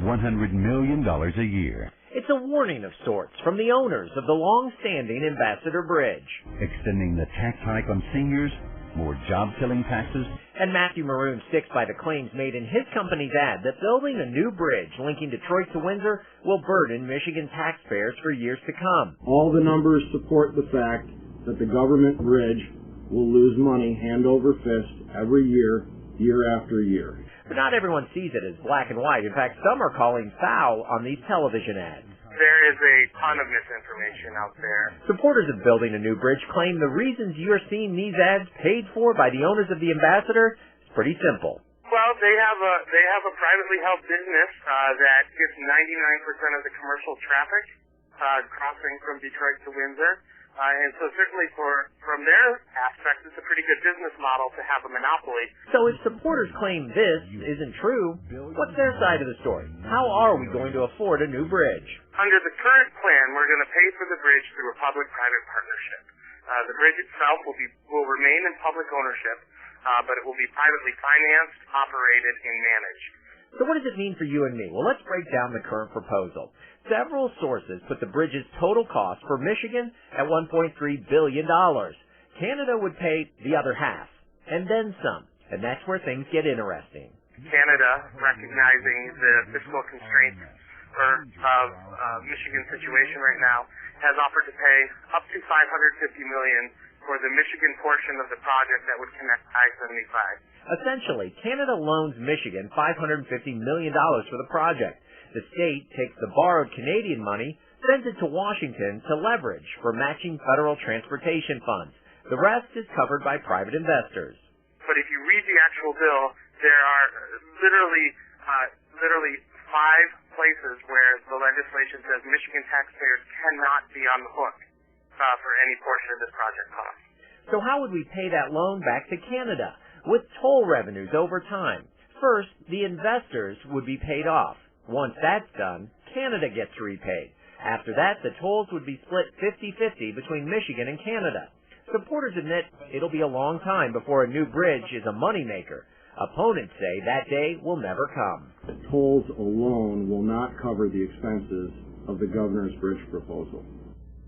$100 million a year. It's a warning of sorts from the owners of the long-standing Ambassador Bridge. Extending the tax hike on seniors, more job-killing taxes. And Matthew Maroon sticks by the claims made in his company's ad that building a new bridge linking Detroit to Windsor will burden Michigan taxpayers for years to come. All the numbers support the fact that the government bridge will lose money hand over fist every year, year after year. But not everyone sees it as black and white. In fact, some are calling foul on these television ads. There is a ton of misinformation out there. Supporters of building a new bridge claim the reasons you are seeing these ads paid for by the owners of the Ambassador is pretty simple. Well, they have a privately held business that gets 99% of the commercial traffic crossing from Detroit to Windsor. And so certainly from their aspect, it's a pretty good business model to have a monopoly. So if supporters claim this isn't true, what's their side of the story? How are we going to afford a new bridge? Under the current plan, we're going to pay for the bridge through a public-private partnership. The bridge itself will remain in public ownership, but it will be privately financed, operated, and managed. So what does it mean for you and me? Well, let's break down the current proposal. Several sources put the bridge's total cost for Michigan at $1.3 billion. Canada would pay the other half, and then some. And that's where things get interesting. Canada, recognizing the fiscal constraints of Michigan's situation right now, has offered to pay up to $550 million for the Michigan portion of the project that would connect I-75. Essentially, Canada loans Michigan $550 million for the project. The state takes the borrowed Canadian money, sends it to Washington to leverage for matching federal transportation funds. The rest is covered by private investors. But if you read the actual bill, there are literally 5 places where the legislation says Michigan taxpayers cannot be on the hook for any portion of this project cost. So how would we pay that loan back to Canada? With toll revenues over time. First, the investors would be paid off. Once that's done, Canada gets repaid. After that, the tolls would be split 50-50 between Michigan and Canada. Supporters admit it'll be a long time before a new bridge is a moneymaker. Opponents say that day will never come. Tolls alone will not cover the expenses of the governor's bridge proposal.